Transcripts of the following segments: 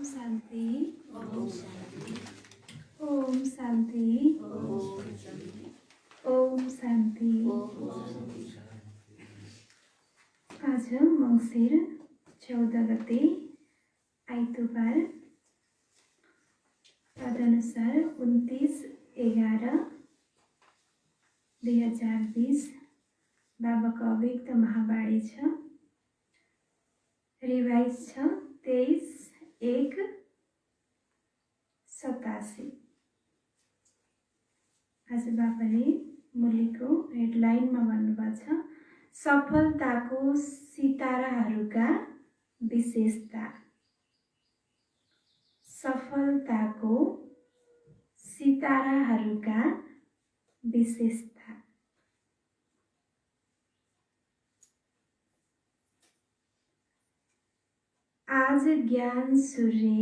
शांति। ओम शांति। ओम शांति। ओम शांति। आज मंगसिर 14 गते आइतबार तदनुसार 29/11/2020 बाबाको अव्यक्त महावाणी छ। रिवाइज छ 23 187। आज बाबाले मुरलीको हेडलाइनमा भन्नुभएको छ सफलताको सिताराहरूका विशेषता। सफलताको सिताराहरूका विशेषता। आज ज्ञान सूर्य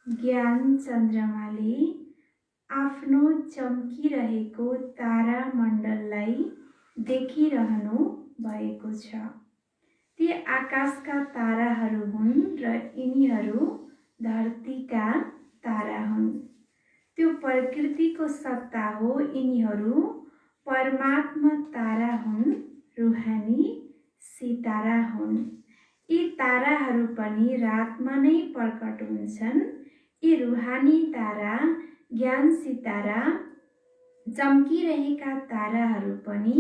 ज्ञान चन्द्रमाले आफ्नो चम्किरहेको तारा मण्डललाई देखिरहनु भएको छ। ती आकाशका ताराहरू हुन् र यिनीहरू धरतीका तारा हुन्। त्यो प्रकृतिको सत्ता हो। यिनीहरू परमात्मा तारा हुन्, रूहानी सितारा हुन्। यी ताराहरू पनि रातमा नै प्रकट हुन्छन्। यी रूहानी तारा, ज्ञान सितारा, चम्किरहेका ताराहरू पनि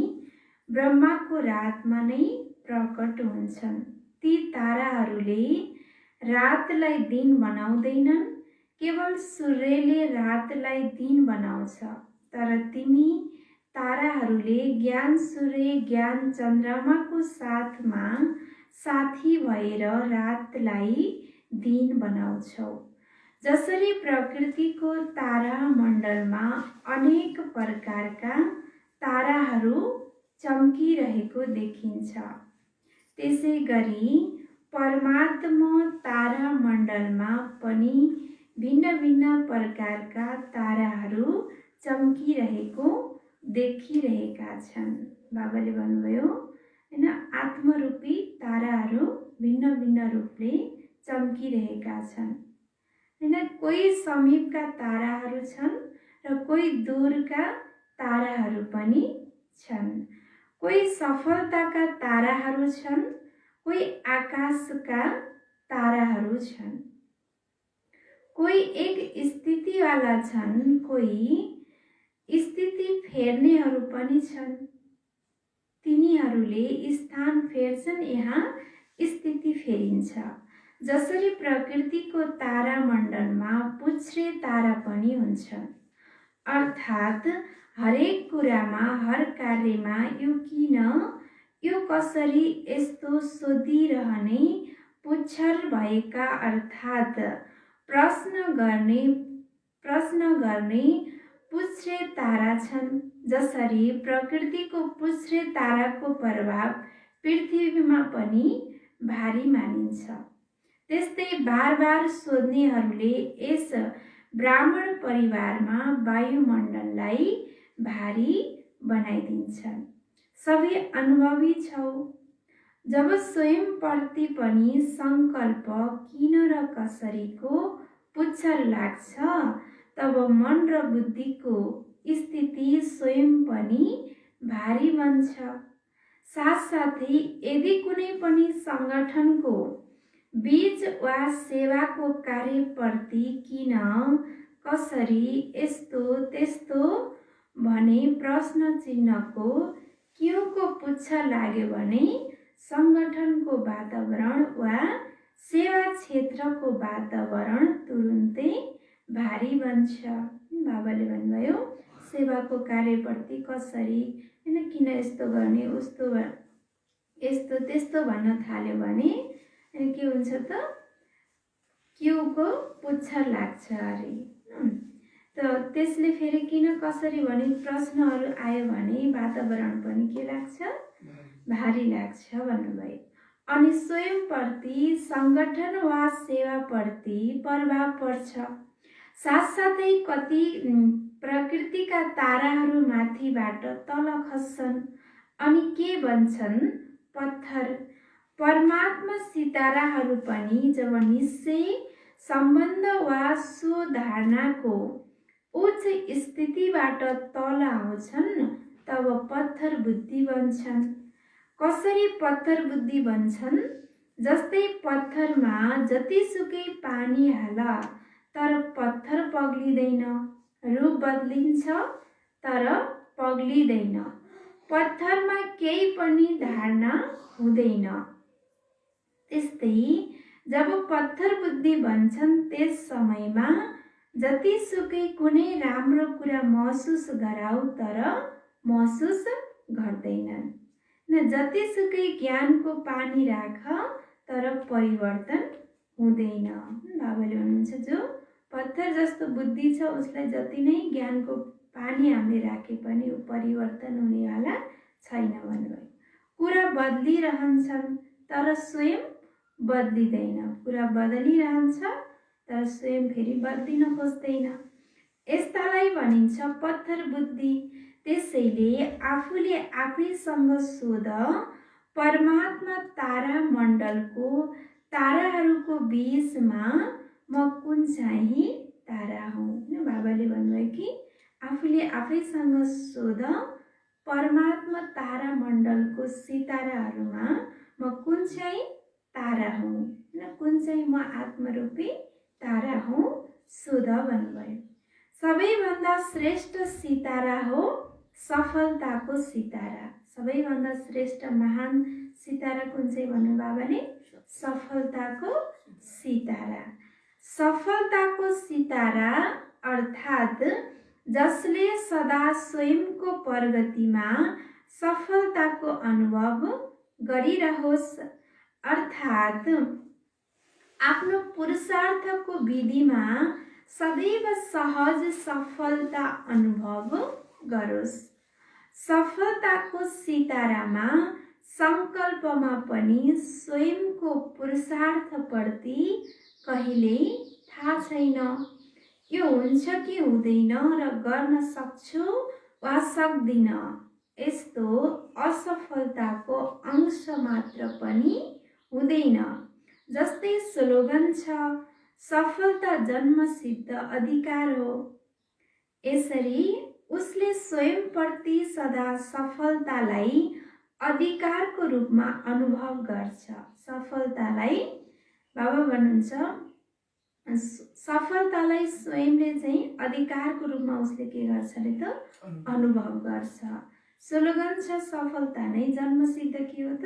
ब्रह्माको रातमा नै प्रकट हुन्छन्। ती ताराहरूले रातलाई दिन बनाउँदैनन्, केवल सूर्यले रातलाई दिन बनाउँछ। तर तिमी ताराहरूले ज्ञान सूर्य ज्ञान चन्द्रमाको साथमा साथी भएर रातलाई दिन बनाउँछौ। जसरी प्रकृतिको तारा मण्डलमा अनेक प्रकारका ताराहरू चम्किरहेको देखिन्छ, त्यसै गरी परमात्मा तारा मण्डलमा पनि भिन्न भिन्न प्रकारका ताराहरू चम्किरहेको देखिरहेका छन्। बाबाले भन्नुभयो हैन, आत्मरूपी ताराहरू भिन्न भिन्न रूपले चम्किरहेका छन् हैन। कोही समीपका ताराहरू छन् र कोही दूरका ताराहरू पनि छन्। कोही सफलताका ताराहरू छन्, कोही आकाशका ताराहरू छन्। कोही एक स्थितिवाला छन्, कोही स्थिति फेर्नेहरू पनि छन्। तिनीहरूले स्थान फेर्छन्, यहाँ स्थिति फेरिन्छ। जसरी प्रकृतिको तारा मण्डलमा पुच्छ्रे तारा पनि हुन्छन्, अर्थात् हरेक कुरामा, हर कार्यमा यो किन, यो कसरी, यस्तो सोधिरहने पुच्छर भएका अर्थात् प्रश्न गर्ने पुच्छ्रे तारा छन्। जसरी प्रकृतिको पुच्छ्रे ताराको प्रभाव पृथ्वीमा पनि भारी मानिन्छ, त्यस्तै बार बार सोध्नेहरूले यस ब्राह्मण परिवारमा वायुमण्डललाई भारी बनाइदिन्छन्। सबै अनुभवी छौ। जब स्वयंप्रति पनि सङ्कल्प किन र कसरीको पुच्छर लाग्छ, तब मन र बुद्धिको स्थिति स्वयं पनि भारी बन्छ। साथसाथै यदि कुनै पनि सङ्गठनको बीच वा सेवाको कार्यप्रति किन, कसरी, यस्तो त्यस्तो भने प्रश्न चिन्हको क्योंको पुच्छर लाग्यो भने सङ्गठनको वातावरण वा सेवा क्षेत्रको वातावरण तुरुन्तै भारी बन्छ। बाबाले भन्नुभयो सेवाको कार्यप्रति कसरी हैन, किन यस्तो गर्ने, उस्तो यस्तो त्यस्तो भन्न थाल्यो भने के हुन्छ त, क्योको पुच्छर लाग्छ अरे। त त्यसले फेरि किन कसरी भने प्रश्नहरू आयो भने वातावरण पनि के लाग्छ, भारी लाग्छ भन्नुभयो। अनि स्वयंप्रति, सङ्गठन वा सेवाप्रति प्रभाव पर्छ। साथसाथै कति प्रकृतिका ताराहरू माथिबाट तल खस्छन् अनि के बन्छन्, पत्थर। परमात्मा सिताराहरू पनि जब निश्चय, सम्बन्ध वा सुधारणाको उच्च स्थितिबाट तल आउँछन्, तब पत्थर बुद्धि बन्छन्। कसरी पत्थर बुद्धि बन्छन्? जस्तै पत्थरमा जतिसुकै पानी हाल तर पत्थर पग्लिँदैन, रूप बदलिन्छ तर पग्लिँदैन। पत्थरमा केही पनि धारणा हुँदैन। त्यस्तै जब पत्थर बुद्धि भन्छन् त्यस समयमा जतिसुकै कुनै राम्रो कुरा महसुस गराऊ तर महसुस गर्दैनन्। न जतिसुकै ज्ञानको पानी राख तर परिवर्तन हुँदैन। बाबाले भन्नुहुन्छ जो पत्थर जस्तो बुद्धि छ उसलाई जति नै ज्ञानको पानी हामीले राखे पनि ऊ परिवर्तन हुनेवाला छैन भन्नुभयो। कुरा बदलिरहन्छन् तर स्वयं बदलिँदैन। कुरा बदलिरहन्छ तर स्वयं फेरि बदलिन खोज्दैन। यस्तालाई भनिन्छ पत्थर बुद्धि। त्यसैले आफूले आफैसँग सोध, परमात्मा तारा मण्डलको ताराहरूको बीचमा म कुन चाहिँ तारा हुँ। बाबाले भन्नुभयो कि आफूले आफैसँग सोध, परमात्मा तारा मण्डलको सिताराहरूमा म कुन चाहिँ तारा हुँ, कुन चाहिँ म आत्मरूपी तारा हुँ सोध भन्नुभयो। सबैभन्दा श्रेष्ठ सितारा हो सफलताको सितारा। सबैभन्दा श्रेष्ठ महान सितारा कुन चाहिँ भन्नु बाबाले? सफलताको सितारा। सफलताको सितारा अर्थात् जसले सदा स्वयंको प्रगतिमा सफलताको अनुभव गरिरहोस्, अर्थात् आफ्नो पुरुषार्थको विधिमा सदैव सहज सफलता अनुभव गरोस्। सफलताको सितारामा सङ्कल्पमा पनि स्वयंको पुरुषार्थप्रति कहिल्यै थाहा छैन यो हुन्छ कि हुँदैन र गर्न सक्छु वा सक्दिन, यस्तो असफलताको अंश मात्र पनि हुँदैन। जस्तै स्लोगन छ, सफलता जन्मसिद्ध अधिकार हो। यसरी उसले स्वयंप्रति सदा सफलतालाई अधिकारको रूपमा अनुभव गर्छ। सफलतालाई बाबा भन्नुहुन्छ सफलतालाई स्वयंले चाहिँ अधिकारको रूपमा उसले के गर्छ अरे त अनुभव गर्छ। स्लोगन छ सफलता नै जन्मसिद्ध के हो त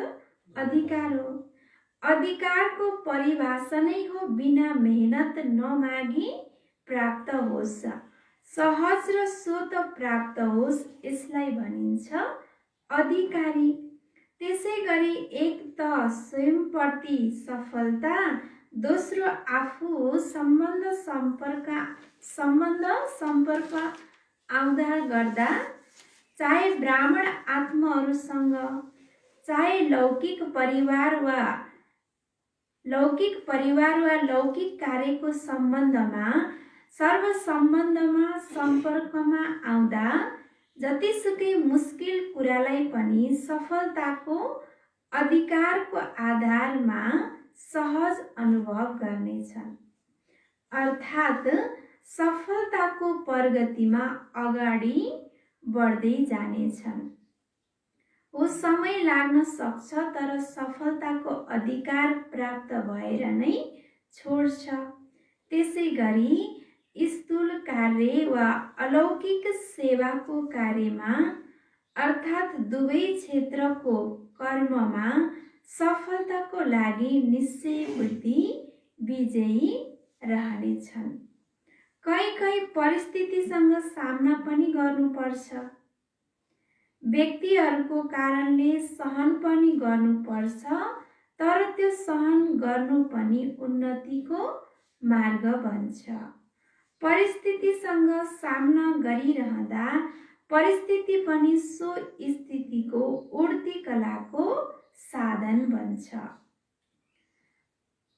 अधिकार हो। अधिकारको परिभाषा नै हो बिना मेहनत नमागी प्राप्त होस्, सहज र स्वत प्राप्त होस्, यसलाई भनिन्छ अधिकारी। त्यसै गरी एक त स्वयंप्रति सफलता, दोस्रो आफू सम्बन्ध सम्पर्क आउँदा गर्दा चाहे ब्राह्मण आत्माहरूसँग, चाहे लौकिक परिवार वा लौकिक कार्यको सम्बन्धमा, सर्व सम्बन्धमा सम्पर्कमा आउँदा जतिसुकै मुस्किल कुरालाई पनि सफलताको अधिकारको आधारमा सहज अनुभव गर्नेछन्। अर्थात् सफलताको प्रगतिमा अगाडि बढ्दै जानेछन्। वो समय लाग्न सक्छ तर सफलताको अधिकार प्राप्त भएर नै छोड्छ। त्यसै गरी स्थूल कार्य वा अलौकिक सेवाको कार्यमा, अर्थात् दुवै क्षेत्रको कर्ममा सफलताको लागि निश्चय बुद्धि विजयी रहनेछन्। कहीँ परिस्थितिसँग सामना पनि गर्नुपर्छ। व्यक्तिहरूको कारणले सहन पनि गर्नुपर्छ, तर त्यो सहन गर्नु पनि उन्नतिको मार्ग बन्छ। परिस्थितिसँग सामना गरिरहँदा परिस्थिति पनि सो स्थितिको उड्ती कलाको साधन बन्छ।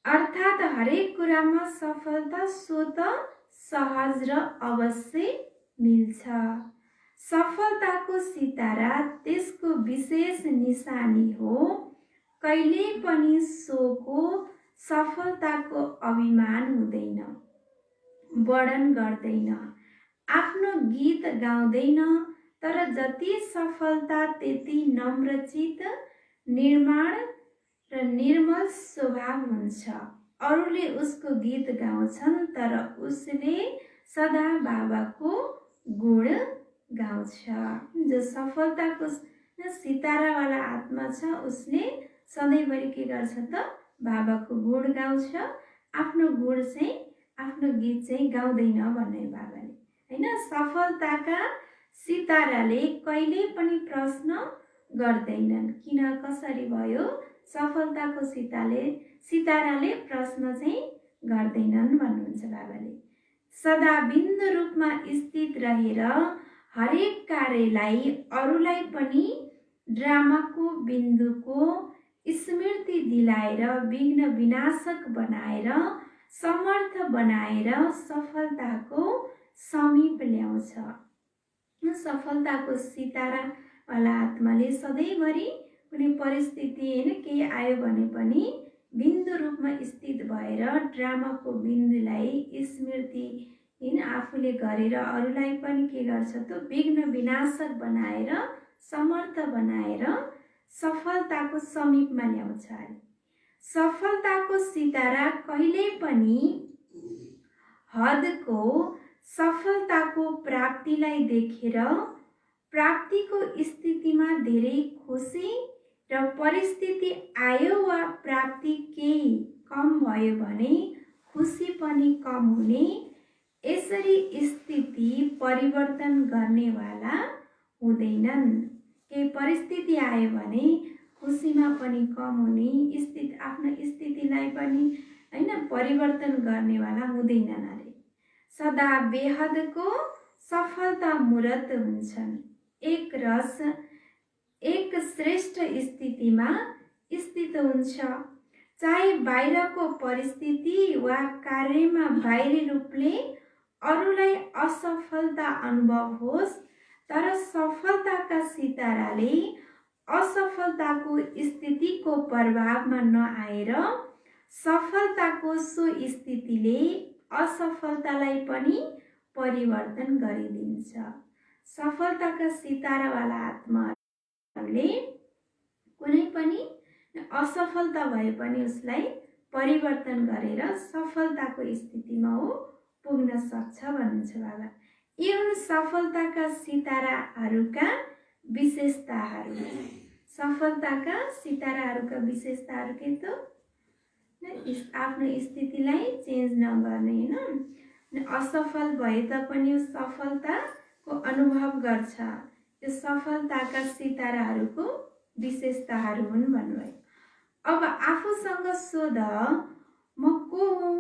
अर्थात् हरेक कुरामा सफलता स्वत सहज र अवश्य मिल्छ। सफलताको सितारा त्यसको विशेष निशानी हो। कहिले पनि सोको सफलताको अभिमान हुँदैन, वर्णन गर्दैन, आफ्नो गीत गाउँदैन, तर जति सफलता त्यति नम्रचित, निर्माण र निर्मल स्वभाव हुन्छ। अरूले उसको गीत गाउँछन् तर उसले सदा बाबाको गुण गाउँछ। जो सफलताको सितारावाला आत्मा छ उसले सधैँभरि के गर्छ त बाबाको गुण गाउँछ, आफ्नो गुण चाहिँ आफ्नो गीत चाहिँ गाउँदैन भन्ने बाबाले हैन। सफलताका सिताराले कहिले पनि प्रश्न गर्दैनन्। किन कसरी भयो? सफलताको सिताराले प्रश्न चाहिँ गर्दैनन् भन्नुहुन्छ बाबाले। सदा बिन्दु रूपमा स्थित रहेर हरेक कार्यलाई अरूलाई पनि ड्रामाको बिन्दुको स्मृति दिलाएर विघ्न विनाशक बनाएर समर्थ बनाएर सफलताको समीप ल्याउँछ। सफलताको सितारा वाला आत्माले सधैँभरि कुनै परिस्थिति हैन केही आयो भने पनि बिन्दु रूपमा स्थित भएर ड्रामाको बिन्दुलाई स्मृति हैन आफूले गरेर अरूलाई पनि के गर्छ त विघ्न विनाशक बनाएर समर्थ बनाएर सफलताको समीपमा ल्याउँछ। सफलताको सितारा कहिल्यै पनि हदको सफलताको प्राप्तिलाई देखेर प्राप्तिको स्थितिमा धेरै खुसी र परिस्थिति आयो वा प्राप्ति केही कम भयो भने खुसी पनि कम हुने, यसरी स्थिति परिवर्तन गर्नेवाला हुँदैनन्। केही परिस्थिति आयो भने खुसीमा पनि कम हुने, आफ्नो स्थितिलाई पनि हैन परिवर्तन गर्नेवाला हुँदैनन् अरे। सदा बेहदको सफलता मूर्त हुन्छन्। एक रस एक श्रेष्ठ स्थितिमा स्थित हुन्छ। चाहे बाहिरको परिस्थिति वा कार्यमा बाहिरी रूपले अरूलाई असफलता अनुभव होस्, तर सफलताका सिताराले असफलताको स्थितिको प्रभावमा नआएर सफलताको सो स्थितिले असफलतालाई पनि परिवर्तन गरिदिन्छ। सफलताका सितारावाला आत्माहरूले कुनै पनि असफलता भए पनि उसलाई परिवर्तन गरेर सफलताको स्थितिमा पुग्न सक्छ भन्नुहुन्छ बाबा। यी हुन् सफलताका सिताराहरूका विशेषताहरू। सफलताका सिताराहरूका विशेषताहरू के त आफ्नो स्थितिलाई चेन्ज नगर्ने हैन, असफल भए तापनि सफलताको अनुभव गर्छ। यो सफलताका सिताराहरूको विशेषताहरू हुन् भन्नुभयो। अब आफूसँग सोध, म को हुँ?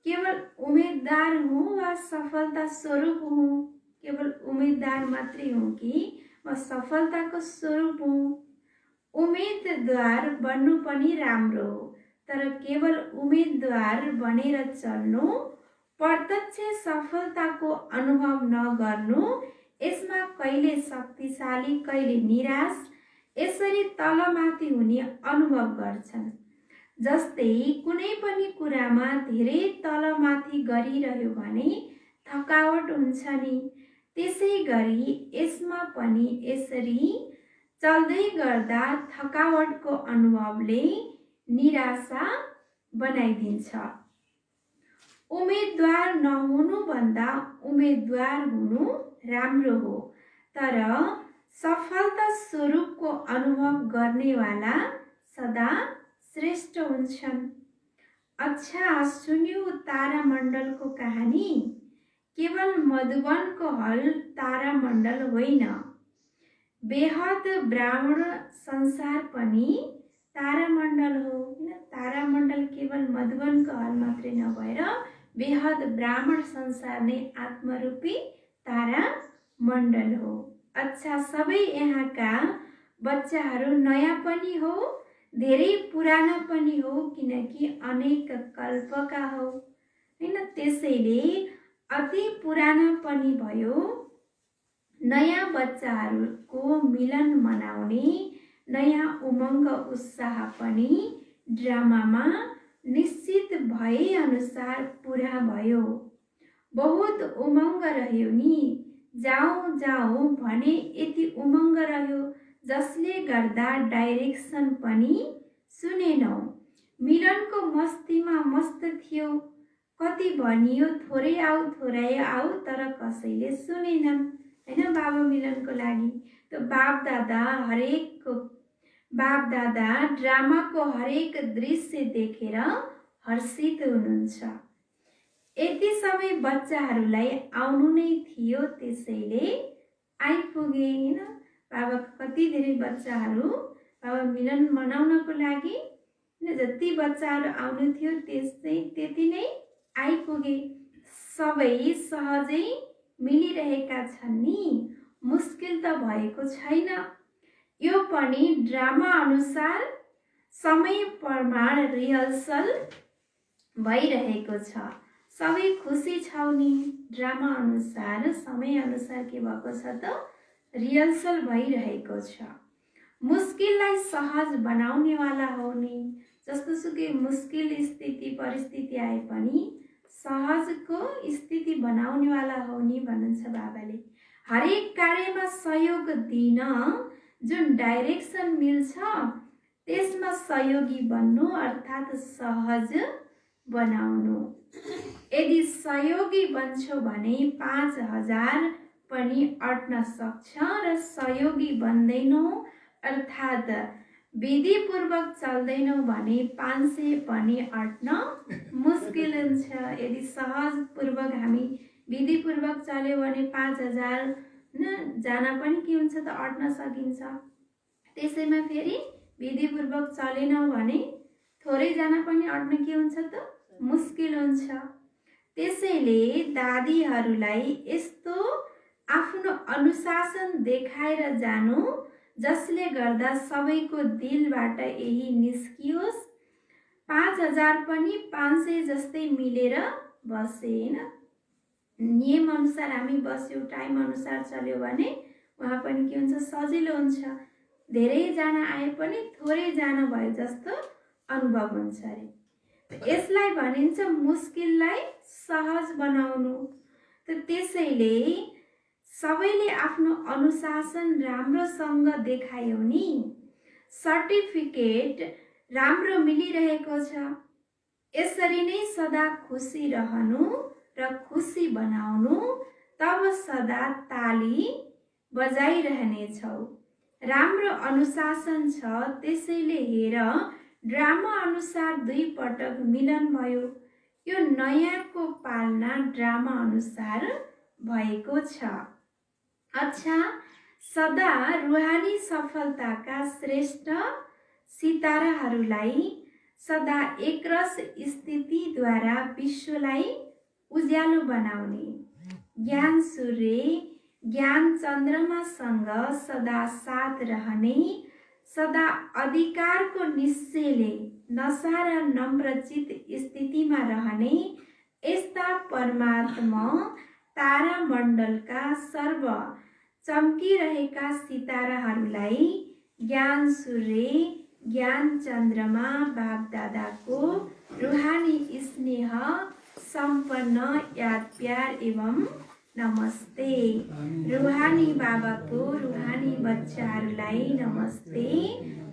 केवल उम्मेदवार हुँ वा सफलता स्वरूप हुँ? केवल उम्मेदवार मात्रै हुँ कि म सफलताको स्वरूप हुँ? उम्मेदवार बन्नु पनि राम्रो हो, तर केवल उम्मेदवार बनेर चल्नु, प्रत्यक्ष सफलताको अनुभव नगर्नु, यसमा कहिले शक्तिशाली कहिले निराश, यसरी तलमाथि हुने अनुभव गर्छन्। जस्तै कुनै पनि कुरामा धेरै तलमाथि गरिरह्यो भने थकावट हुन्छ नि, त्यसै गरी यसमा पनि यसरी चल्दै गर्दा थकावटको अनुभवले निराशा बनाइदिन्छ। उम्मेदवार नहुनुभन्दा उम्मेदवार हुनु राम्रो हो, तर सफलता स्वरूपको अनुभव गर्नेवाला सदा श्रेष्ठ हुन्छन्। अच्छा सुन्यो तारामण्डलको कहानी। केवल मधुवनको हल तारामण्डल होइन, बेहद ब्राह्मण संसार पनि तारामण्डल हो। तारामण्डल केवल मधुवनको हल मात्रै नभएर बेहद ब्राह्मण संसार नै आत्मरूपी तारामण्डल हो। अच्छा सबै यहाँका बच्चाहरू नयाँ पनि हो, धेरै पुराना पनि हो, किनकि अनेक कल्पका हो हैन। त्यसैले अति पुराना पनि भयो। नयाँ बच्चाहरूको मिलन मनाउने नयाँ उमङ्ग उत्साह पनि ड्रामामा निश्चित भए अनुसार पुरा भयो। बहुत उमङ्ग रह्यो नि, जाउँ जाउँ भने यति उमङ्ग रह्यो जसले गर्दा डाइरेक्सन पनि सुनेनौ। मिलनको मस्तीमा मस्त थियो, कति भनियो थोरै आऊ तर कसैले सुनेनन् हैन। बाबा मिलनको लागि त बाप दादा हरेक बाप दादा ड्रामाको हरेक दृश्य देखेर हर्षित हुनुहुन्छ। यति सबै बच्चाहरूलाई आउनु नै थियो, त्यसैले आइपुगे। हैन, बाबाको कति धेरै बच्चाहरू बाबा मिलन मनाउनको लागि जति बच्चाहरू आउनु थियो त्यति नै आइपुगे। सबै सहजै मिलिरहेका छन् नि, मुस्किल त भएको छैन। यो पनि ड्रामा अनुसार समय प्रमाण रिहर्सल भइरहेको छ। सबै खुसी छौ नि, ड्रामा अनुसार समय अनुसार के भएको छ त रिहर्सल भइरहेको छ। मुस्किललाई सहज बनाउनेवाला हो नि, जस्तो सुकै मुस्किल स्थिति परिस्थिति आए पनि सहजको स्थिति बनाउनेवाला हो नि भन्नुहुन्छ बाबाले। हरेक कार्यमा सहयोग दिन जुन डाइरेक्सन मिल्छ त्यसमा सहयोगी बन्नु अर्थात् सहज बनाउनु। यदि सहयोगी बन्छौ भने 5000 पनि अट्न सक्छ र सहयोगी बन्दैनौ अर्थात् विधिपूर्वक चल्दैनौ भने 500 पनि अट्न मुस्किल हुन्छ। यदि सहजपूर्वक हामी विधिपूर्वक चल्यो भने 5000 जान पनि के हुन्छ त अट्न सकिन्छ। त्यसैमा फेरि विधिपूर्वक चलेनौ भने थोरै जान पनि अट्न के हुन्छ त मुस्किल हुन्छ। त्यसैले दादीहरूलाई यस्तो आफ्नो अनुशासन देखाएर जानु जसले गर्दा सबैको दिलबाट यही निस्कियोस् 5000 पनि 500 जस्तै मिलेर बसे। नियम अनुसार हामी बस्यो, टाइम अनुसार चल्यो भने वहाँ पनि के हुन्छ सजिलो हुन्छ। धेरै जना आए पनि थोरै जना भए जस्तो अनुभव हुन्छ अरे। यसलाई भनिन्छ मुस्किललाई सहज बनाउनु। त्यसैले सबैले आफ्नो अनुशासन राम्रोसँग देखायो नि, सर्टिफिकेट राम्रो मिलिरहेको छ। यसरी नै सदा खुसी रहनु र खुसी बनाउनु, तब सदा ताली बजाइरहनेछौ। राम्रो अनुशासन छ, त्यसैले हेर ड्रामा अनुसार 2 पटक मिलन भयो। यो नयाँको पालना ड्रामा अनुसार भएको छ। अच्छा, सदा रुहानी सफलताका श्रेष्ठ सिताराहरूलाई सदा एकरस स्थितिद्वारा विश्वलाई उज्यालो बनाउने ज्ञान सूर्य ज्ञान चन्द्रमासँग सदा साथ रहने, सदा अधिकारको निश्चयले नशा र नम्रचित स्थितिमा रहने यस्ता परमात्मा तारामण्डलका सर्व चम्किरहेका सिताराहरूलाई ज्ञान सूर्य ज्ञान चन्द्रमा बाप दादाको रुहानी स्नेह सम्पन्न याद प्यार एवं नमस्ते। रुहानी बाबाको रुहानी बच्चाहरूलाई नमस्ते।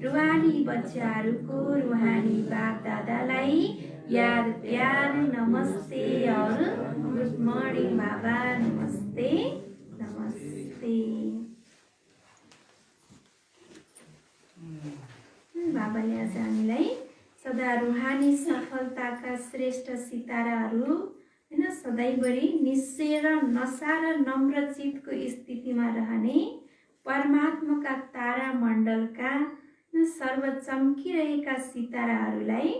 रुहानी बच्चाहरूको रुहानी बाप दादालाई याद प्यार नमस्ते और गुड मर्निङ बाबा नमस्ते नमस्ते। बाबाले आज हामीलाई सदा रुहानी सफलताका श्रेष्ठ सिताराहरू हैन सधैँभरि निश्चय र नशा र नम्रचितको स्थितिमा रहने परमात्माका तारामण्डलका सर्व चम्किरहेका सिताराहरूलाई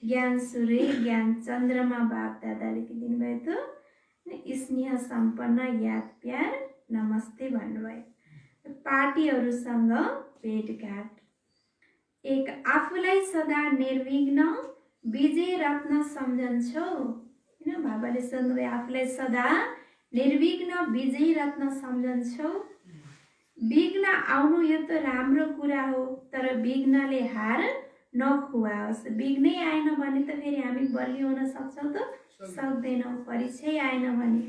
ज्ञान सूर्य ज्ञान चन्द्रमा बाप दादाले के दिनुभयो त स्नेह सम्पन्न याद प्यार नमस्ते भन्नुभयो। पार्टीहरूसँग भेटघाट। एक आफूलाई सदा निर्विघ्न विजय रत्न सम्झन्छौ। हैन बाबाले सोध्नुभयो आफूलाई सदा निर्विघ्न विजय रत्न सम्झन्छौ। विघ्न आउनु यो त राम्रो कुरा हो, तर विघ्नले हार नखुवाओस्। विघ्नै आएन भने त फेरि हामी बलियो हुन सक्छौँ त सक्दैनौँ। परीक्षै आएन भने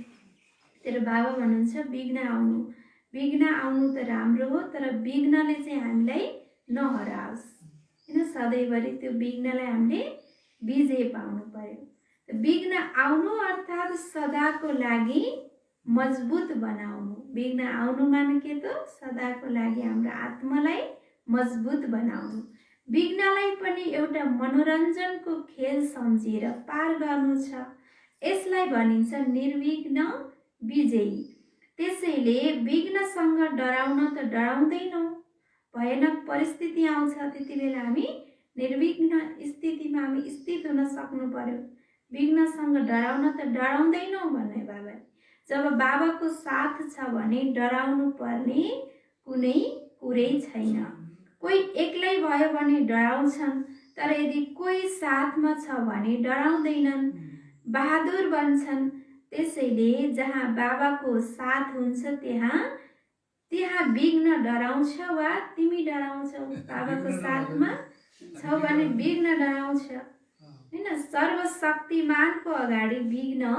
तेरो बाबा भन्नुहुन्छ विघ्न आउनु त राम्रो हो, तर विघ्नले चाहिँ हामीलाई नहराओस्। हैन सधैँभरि त्यो विघ्नलाई हामीले विजय पाउनु पर्यो। विघ्न आउनु अर्थात् सदाको लागि मजबुत बनाउनु। विघ्न आउनु माने के त सदाको लागि हाम्रो आत्मालाई मजबुत बनाउनु, विघ्नलाई पनि एउटा मनोरञ्जनको खेल सम्झेर पार गर्नु छ। यसलाई भनिन्छ निर्विघ्न विजयी। त्यसैले विघ्नसँग डराउन त डराउँदैनौँ। भयानक परिस्थिति आउँछ, त्यति बेला हामी निर्विघ्न स्थितिमा हामी स्थित हुन सक्नु पर्यो। विघ्नसँग डराउन त डराउँदैनौँ भन्ने बाबा। जब बाबाको साथ छ भने डराउनु पर्ने कुनै कुरै छैन। कोही एक्लै भयो भने डराउँछन्, तर यदि कोही साथमा छ भने डराउँदैनन्, बहादुर बन्छन्। त्यसैले जहाँ बाबाको साथ हुन्छ त्यहाँ विघ्न डराउँछ वा तिमी डराउँछौ? बाबाको साथमा छौ भने विघ्न डराउँछ हैन। सर्वशक्तिमानको अगाडि विघ्न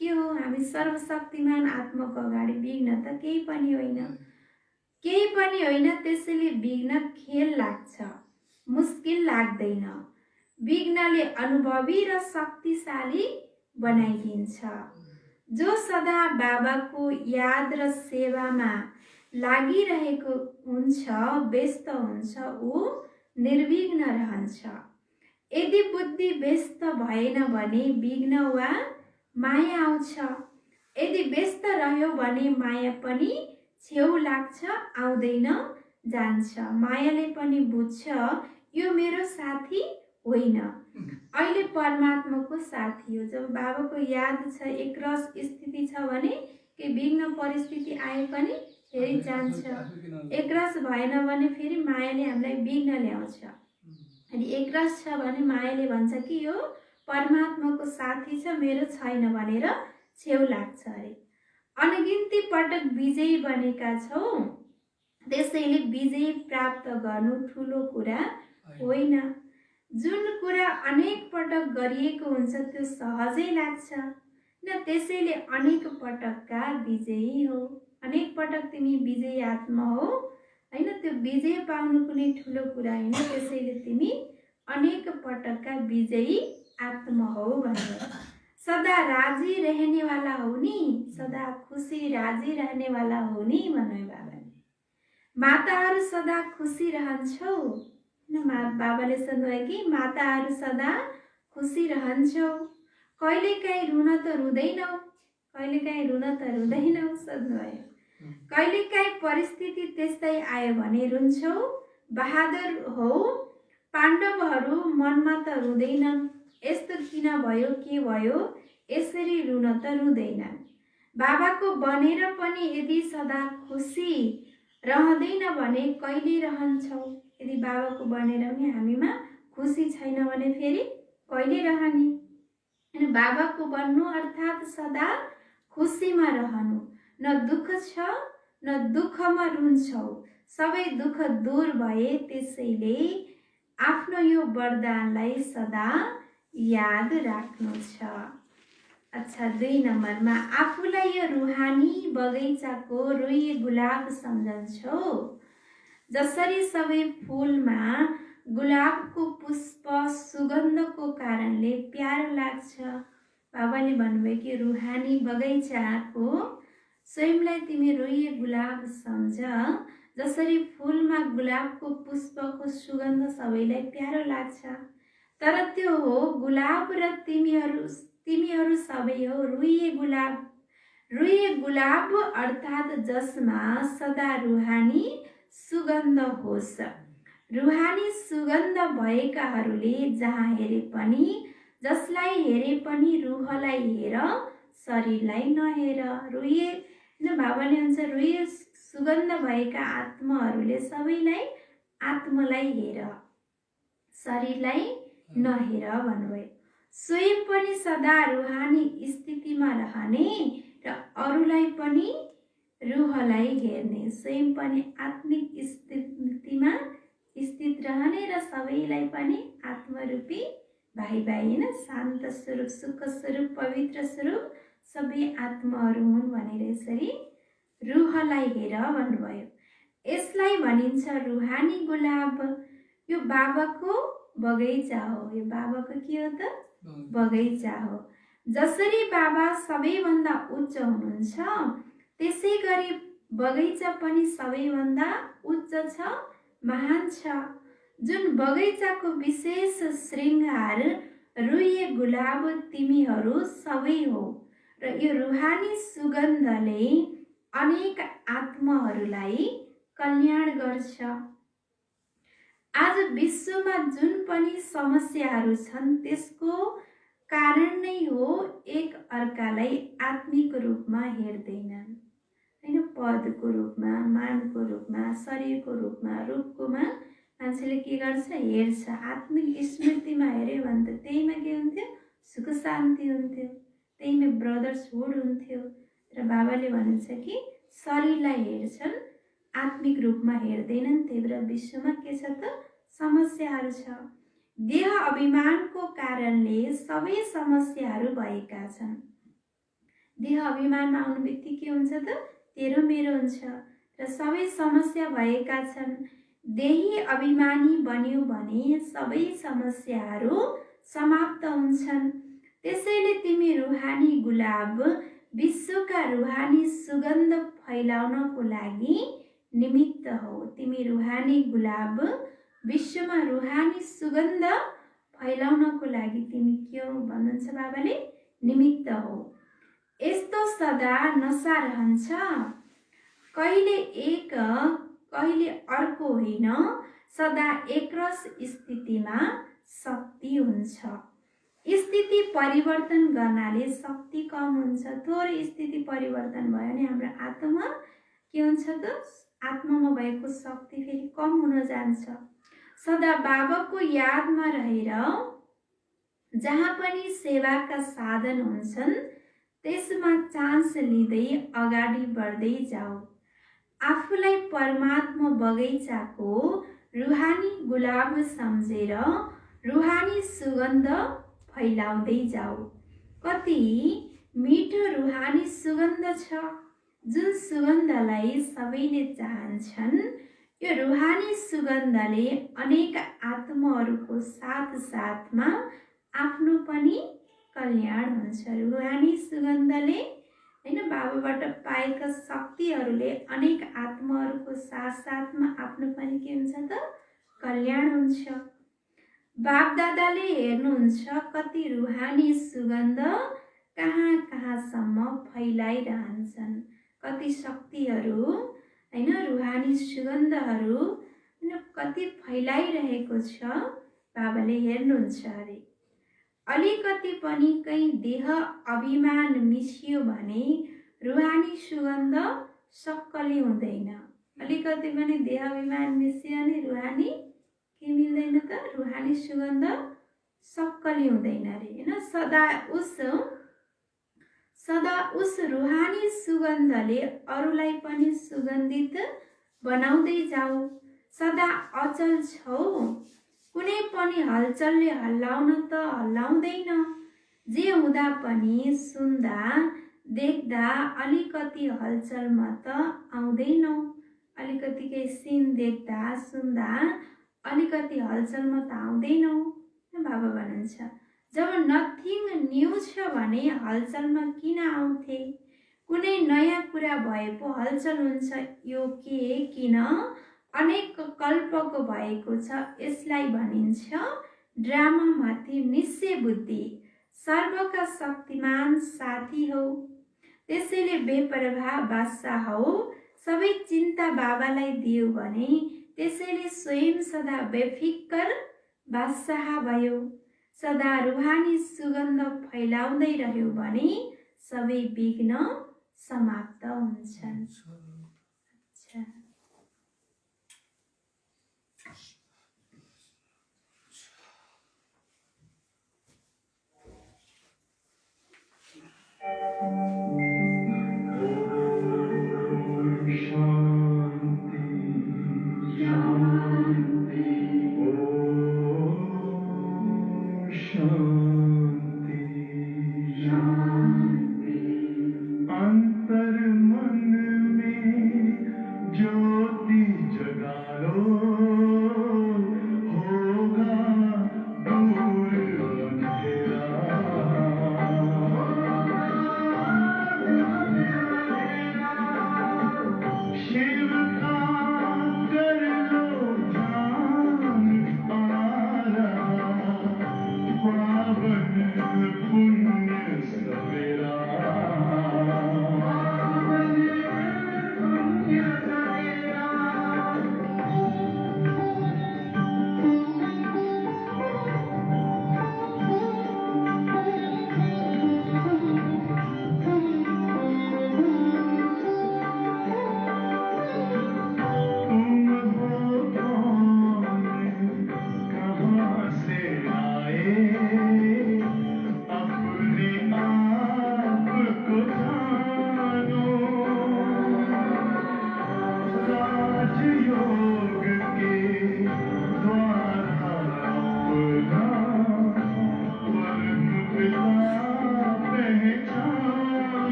के हो? हामी सर्वशक्तिमान आत्माको अगाडि विघ्न त केही पनि होइन, केही पनि होइन। त्यसैले विघ्न खेल लाग्छ, मुस्किल लाग्दैन। विघ्नले अनुभवी र शक्तिशाली बनाइदिन्छ। जो सदा बाबाको याद र सेवामा लागिरहेको हुन्छ, व्यस्त हुन्छ, ऊ निर्विघ्न रहन्छ। यदि बुद्धि व्यस्त भएन भने विघ्न वा माया आउँछ। यदि व्यस्त रह्यो भने माया पनि छेउ लाग्छ, आउँदैन, जान्छ। मायाले पनि बुझ्छ यो मेरो साथी होइन, अहिले परमात्माको साथी हो। जब बाबाको याद छ, एकरस स्थिति छ भने के विघ्न परिस्थिति आए पनि फेरि जान्छ। एकरस भएन भने फेरि मायाले हामीलाई विघ्न ल्याउँछ। अनि एकरस छ भने मायाले भन्छ कि यो परमात्माको साथी छ, मेरो छैन भनेर छेउ लाग्छ अरे। अनगिन्ती पटक विजयी बनेका छौ, त्यसैले विजय प्राप्त गर्नु ठुलो कुरा होइन। जुन कुरा अनेक पटक गरिएको हुन्छ त्यो सहजै लाग्छ न, त्यसैले अनेक पटकका विजयी हो। अनेक पटक तिमी विजयी आत्मा हो हैन, त्यो विजय पाउनु कुनै ठुलो कुरा होइन। त्यसैले तिमी अनेक पटकका विजयी आत्मा हो भनेर। सदा राजी रहने वाला हो नि, सदा खुसी राजी रहने वाला हो नि भन्नु बाबाले। माताहरू सदा खुसी रहन्छौ न, बाबाले सोध्नुभयो कि माताहरू सदा खुसी रहन्छौ, कहिलेकाहीँ रुन त रुँदैनौ, कहिलेकाहीँ रुन त रुँदैनौ सोध्नुभयो। कहिलेकाहीँ परिस्थिति त्यस्तै आयो भने रुन्छौ, बहादुर हौ। पाण्डवहरू मनमा त रुँदैनन्, यस्तो किन भयो, के भयो, यसरी रुन त रुँदैनन्। बाबाको बनेर पनि यदि सदा खुसी रहँदैन भने कहिले रहन्छौ? यदि बाबाको बनेर पनि हामीमा खुसी छैन भने फेरि कहिले रहने? अनि बाबाको बन्नु अर्थात् सदा खुसीमा रहनु। न दुःख छ न दुःखमा रुन्छौ, सबै दुःख दूर भए। त्यसैले आफ्नो यो वरदानलाई सदा याद राख्नु छ। अच्छा, 2 नम्बरमा आफूलाई यो रुहानी बगैँचाको रुई गुलाब सम्झन्छौ। जसरी सबै फूलमा गुलाबको पुष्प सुगन्धको कारणले प्यारो लाग्छ। बाबाले भन्नुभयो कि रुहानी बगैँचाको स्वयंलाई तिमी रुई गुलाब सम्झ। जसरी फूलमा गुलाबको पुष्पको सुगन्ध सबैलाई प्यारो लाग्छ, तर त्यो हो गुलाब र तिमीहरू सबै हो रुई गुलाब। रुई गुलाब अर्थात् जसमा सदा रुहानी सुगन्ध होस्। रुहानी सुगन्ध भएकाहरूले जहाँ हेरे पनि, जसलाई हेरे पनि रुहलाई हेर, शरीरलाई नहेर। रुई न बाबाले भन्छ रुई सुगन्ध भएका आत्माहरूले सबैलाई आत्मालाई हेर, शरीरलाई नहेर भन्नुभयो। स्वयं पनि सदा रुहानी स्थितिमा रहने र अरूलाई पनि रुहलाई हेर्ने। स्वयं पनि आत्मिक स्थितिमा स्थित रहने र सबैलाई पनि आत्मरूपी भाइ होइन, शान्त स्वरूप, सुख स्वरूप, पवित्र स्वरूप सबै आत्माहरू हुन् भनेर यसरी रुहलाई हेर भन्नुभयो। यसलाई भनिन्छ रुहानी गुलाब। यो बाबाको बगैँचा हो। यो बाबाको के हो त? बगैँचा हो। जसरी बाबा सबैभन्दा उच्च हुनुहुन्छ त्यसै गरी बगैँचा पनि सबैभन्दा उच्च छ, महान छ। जुन बगैँचाको विशेष श्रृङ्गार रुइए गुलाब तिमीहरू सबै हो र यो रुहानी सुगन्धले अनेक आत्माहरूलाई कल्याण गर्छ। आज विश्वमा जुन पनि समस्याहरू छन् त्यसको कारण नै हो एक अर्कालाई आत्मिक रूपमा हेर्दैनन्, हैन? पदको रूपमा, मानको रूपमा, शरीरको रूपमा, रूपकोमा मान्छेले के गर्छ? हेर्छ। आत्मिक स्मृतिमा हेऱ्यो भने त त्यहीमा के हुन्थ्यो? सुख शान्ति हुन्थ्यो, त्यहीमा ब्रदर्सहुड हुन्थ्यो। र बाबाले भन्नुहुन्छ कि शरीरलाई हेर्छन्, आत्मिक रूपमा हेर्दैनन्, त्यही भएर विश्वमा के छ त? समस्याहरू छ। देह अभिमानको कारणले सबै समस्याहरू भएका छन्। देह अभिमानमा आउनु बित्तिकै हुन्छ त तेरो मेरो हुन्छ र सबै समस्या भएका छन्। देही अभिमानी बन्यो भने सबै समस्याहरू समाप्त हुन्छन्। त्यसैले तिमी रुहानी गुलाब, विश्वका रुहानी सुगन्ध फैलाउनको लागि निमित्त हो। तिमी रुहानी गुलाब, विश्वमा रुहानी सुगन्ध फैलाउनको लागि तिमी के हो भन्नुहुन्छ बाबाले? निमित्त हो। यस्तो सदा नशा रहन्छ, कहिले एक कहिले अर्को होइन, सदा एकरस स्थितिमा शक्ति हुन्छ। स्थिति परिवर्तन गर्नाले शक्ति कम हुन्छ। थोरै स्थिति परिवर्तन भयो भने हाम्रो आत्मा के हुन्छ त? आत्मामा भएको शक्ति फेरि कम हुन जान्छ। सदा बाबाको यादमा रहेर जहाँ पनि सेवाका साधन हुन्छन् त्यसमा चान्स लिँदै अगाडि बढ्दै जाऊ। आफूलाई परमात्मा बगैँचाको रुहानी गुलाब सम्झेर रुहानी सुगन्ध फैलाउँदै जाऊ। कति मिठो रुहानी सुगन्ध छ, जुन सुगन्धलाई सबैले चाहन्छन्। यो रुहानी सुगन्धले अनेक आत्माहरूको साथ साथमा आफ्नो पनि कल्याण हुन्छ। रुहानी सुगन्धले, हैन, बाबाबाट पाएका शक्तिहरूले अनेक आत्माहरूको साथ साथमा आफ्नो पनि के हुन्छ त? कल्याण हुन्छ। बापदादाले हेर्नुहुन्छ कति रुहानी सुगन्ध कहाँ कहाँसम्म फैलाइरहन्छन्। कति शक्तिहरू, हैन, रुहानी सुगन्धहरू कति फैलाइरहेको छ बाबाले हेर्नुहुन्छ अरे। अलिकति पनि कहीँ देह अभिमान मिसियो भने रुहानी सुगन्ध सक्कली हुँदैन। अलिकति पनि देह अभिमान मिसियो भने रुहानी के मिल्दैन त? रुहानी सुगन्ध सक्कली हुँदैन अरे, हैन। सदा उस रुहानी सुगन्धले अरूलाई पनि सुगन्धित बनाउँदै जाऊ। सदा अचल छौ, कुनै पनि हलचलले हल्लाउन त हल्लाउँदैन। जे हुँदा पनि सुन्दा देख्दा अलिकति हलचलमा त आउँदैनौ। अलिकति केही सिन देख्दा सुन्दा अलिकति हलचलमा त आउँदैनौ। बाबा भन्नुहुन्छ जब नथिङ न्यू छ भने हलचलमा किन आउँथे? कुनै नयाँ कुरा भए पो हलचल हुन्छ। यो के किन अनेक कल्पको भएको छ। यसलाई भनिन्छ ड्रामामाथि निश्चय बुद्धि। सर्वका शक्तिमान साथी हौ, त्यसैले बेपरवाह बादशाह हौ। सबै चिन्ता बाबालाई दियो भने त्यसैले स्वयं सदा बेफिक्र बादशाह भयो। सदा रुहानी सुगन्ध फैलाउँदै रह्यो भने सबै विघ्न समाप्त हुन्छन्। अच्छा,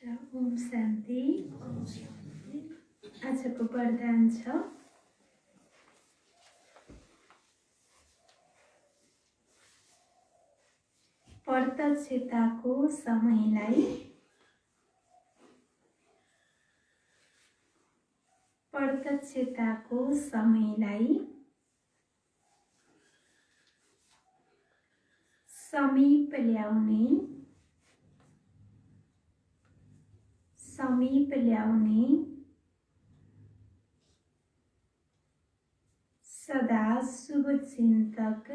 ओम शान्ति। आजको वरदान छ प्रत्यक्षताको समयलाई समीप ल्याउने सदा शुभचिन्तक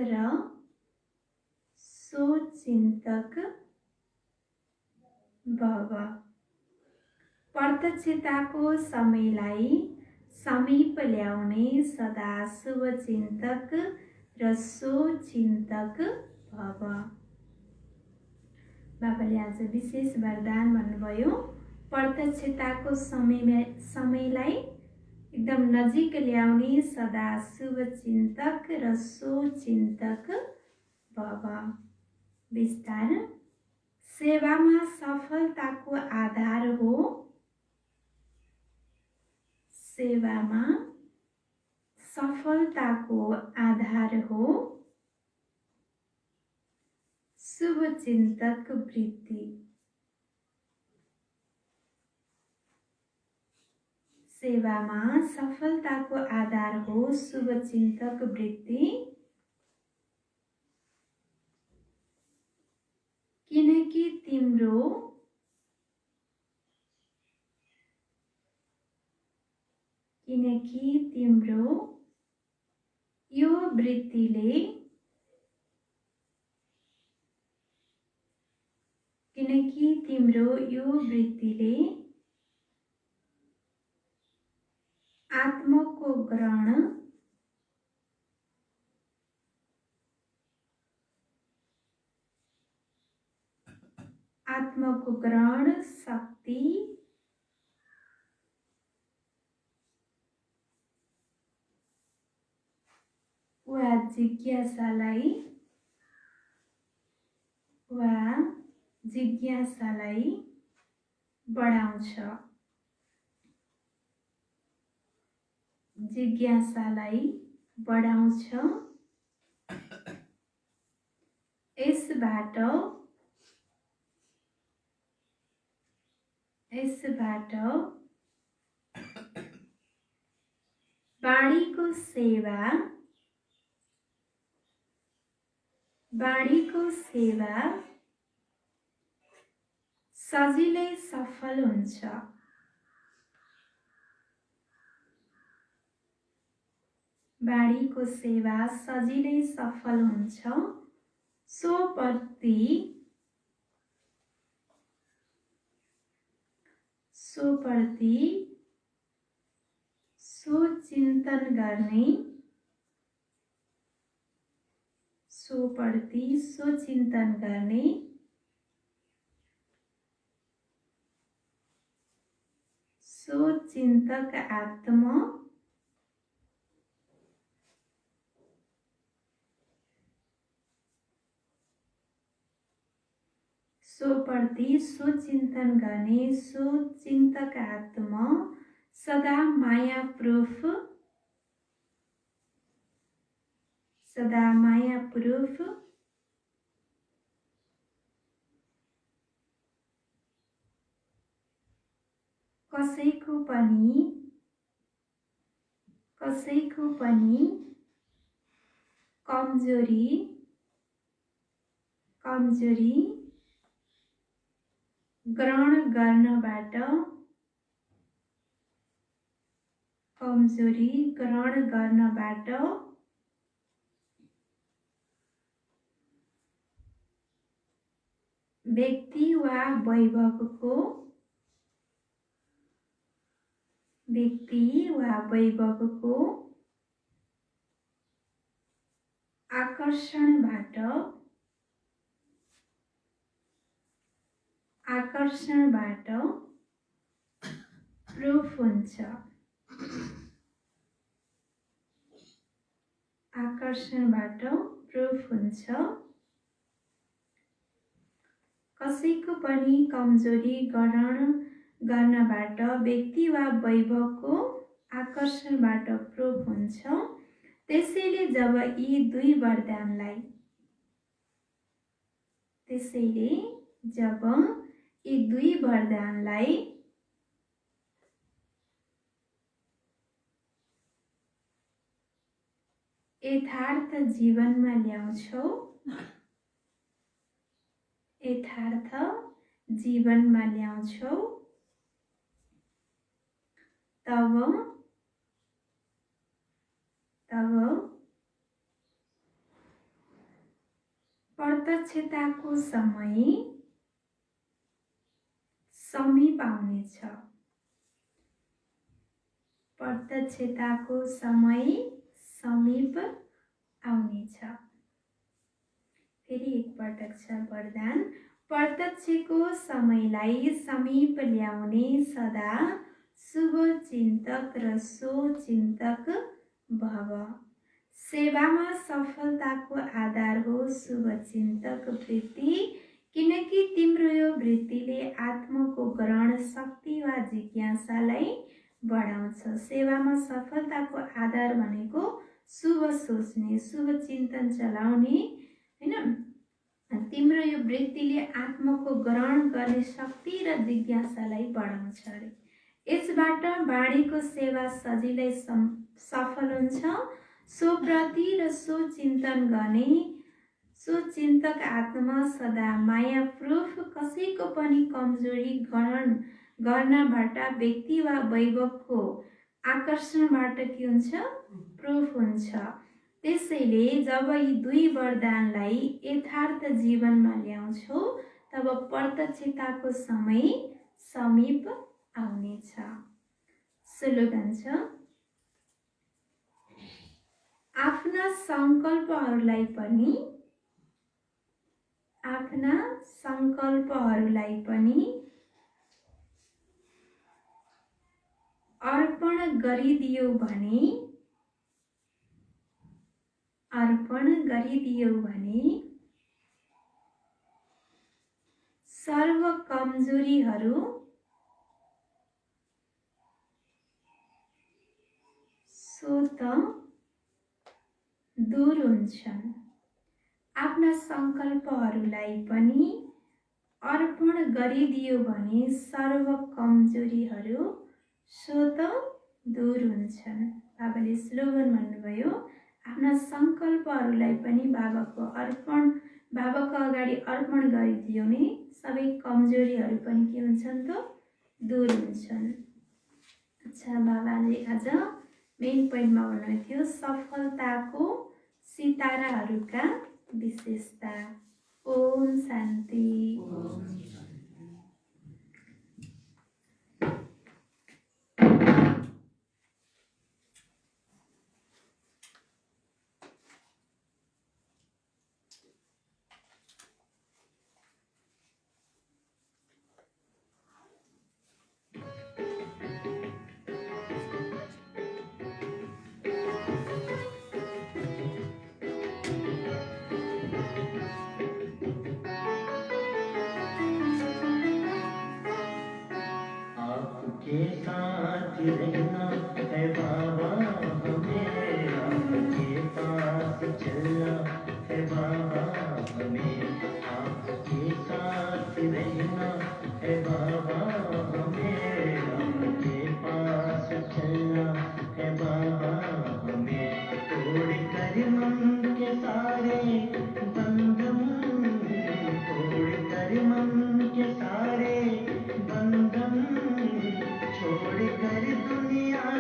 र सोचिन्तक भव। प्रत्यक्षताको समयलाई समीप ल्याउने सदा शुभचिन्तक र सोचिन्तक भव। बाबाले आज विशेष वरदान भन्नुभयो। प्रत्यक्षताको समयलाई एकदम नजिक ल्याउने सदा शुभचिन्तक र सोचिन्तक भव। विस्तार। सेवामा सफलताको आधार हो शुभचिन्तक वृत्ति। सेवामा सफलताको आधार हो शुभचिन्तक वृत्ति। किनकि तिम्रो यो वृत्तिले आत्मको ग्रहण शक्ति वा जिज्ञासालाई बढाउँछ। यसबाट बाणीको सेवा सजिलै सफल हुन्छ। बाणीको सेवा सजिलै सफल हुन्छ। सोप्रति सोचिन्तन गर्ने सोचिन्तक आत्मा सोप्रति सोचिन्तन गर्ने सोचिन्तक आत्मा सदा मायाप्रुफ कसैको पनि कमजोरी ग्रहण गर्नबाट व्यक्ति वा वैभवको आकर्षणबाट प्रुफ हुन्छ। आकर्षणबाट प्रुफ हुन्छ। कसैको पनि कमजोरी ग्रहण गर्नबाट व्यक्ति वा वैभवको आकर्षणबाट प्रुफ हुन्छ। त्यसैले जब यी दुई वरदानलाई यथार्थ जीवनमा ल्याउँछौ तब प्रत्यक्षताको समय समीप आउनेछ। प्रत्यक्षताको समय समीप आउनेछ। फेरि एकपटक छ वरदान। प्रत्यक्षको समयलाई समीप ल्याउने सदा शुभ चिन्तक र चिन्तक भव। सेवामा सफलताको आधार हो शुभ चिन्तक वृत्ति, किनकि तिम्रो यो वृत्तिले आत्माको ग्रहण शक्ति वा जिज्ञासालाई बढाउँछ। सेवामा सफलताको आधार भनेको शुभ सोच्ने, शुभ चिन्तन चलाउने, हैन? तिम्रो यो वृत्तिले आत्माको ग्रहण गर्ने शक्ति र जिज्ञासालाई बढाउँछ अरे। यसबाट बाणीको सेवा सजिलै सफल हुन्छ। सोप्रति र चिन्तन गर्ने चिन्तक आत्मा सदा माया प्रुफ, कसैको पनि कमजोरी ग्रहण गर्नबाट व्यक्ति वा वैभवको आकर्षणबाट के हुन्छ? प्रुफ हुन्छ। त्यसैले जब यी दुई वरदानलाई यथार्थ जीवनमा ल्याउँछौ तब प्रत्यक्षताको समय समीप आउनेछ। स्लोगन छ, आफ्ना संकल्पहरूलाई पनि अर्पण गरिदियो भने सर्व कमजोरीहरू स्वत दूर हुन्छन्। आफ्ना संकल्पहरूलाई पनि अर्पण गरिदियो भने सर्व कमजोरीहरू स्वत दूर हुन्छन्। बाबाले स्लोगन भन्नुभयो, आफ्ना संकल्पहरूलाई पनि बाबाको अगाडि अर्पण गरिदियो भने सबै कमजोरीहरू पनि के हुन्छन् त? दूर हुन्छन्। अच्छा, बाबाले आज मेन पोइन्टमा भन्नुभएको थियो सफलताको सिताराहरूका विशेषता। ओम शान्ति। रहना है बाबा हमें, आपके पास चलना है बाबा हमें, आपके साथ रहना है बाबा हमें, आपके पास चलना है बाबा हमें। तोड़ कर मन के सारे बंधन, तोड़ कर मन के सारे बंधन, छोड़ कर दुनिया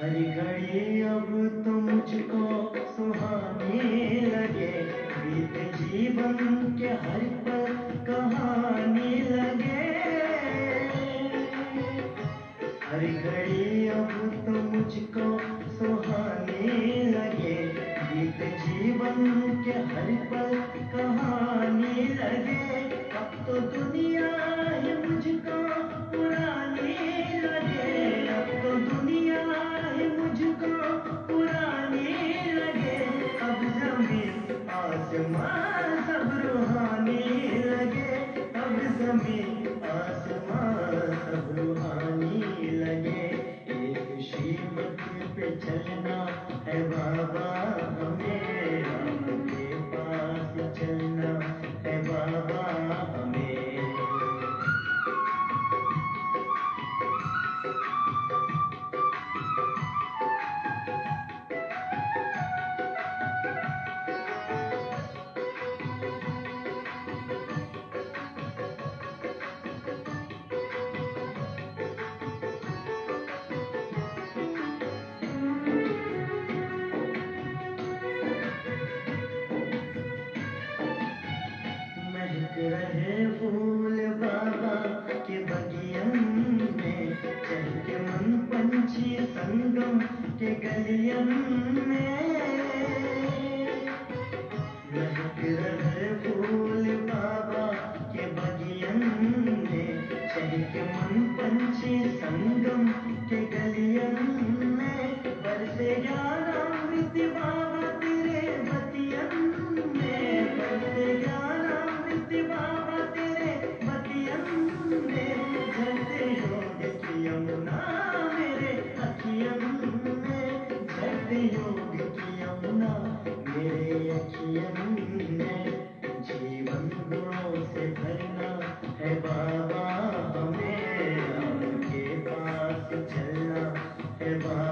हर घड़ी अब तो मुझको सुहानी लगे, बीत जीवन के हर पल कहानी लगे। हर घड़ी अब तो मुझको सुहानी लगे, बीत जीवन के हर पल कहानी लगे। अब तो दुनिया ही मुझको पुरानी लगे, अब तो दुनिया ही मुझको पुरानी लगे। अब जमीन आसमान सब रूहानी लगे, अब जमीन आसमान सब रूहानी लगे। एक शीमत पे चलना है बाबा हमें, आपके पास चलना है बाबा हमें। महक रहे फूल बाबा के बगियन में, चहके मन पंछी संगम के गलियन में। महक रहे फूल बाबा के बगियन में, चहके मन पंछी संगम के गलियन में। बरसे ज्ञानामृत बाबा तेरे बतियन में, बरसे ज्ञानामृत बाबा तेरे बतियन में। झरते योग की यमुना मेरे अखियन में, झरते योग की यमुना मेरे अखियन में। जीवन गुणों से भरना है बाबा हमें, आपके पास चलना है बाबा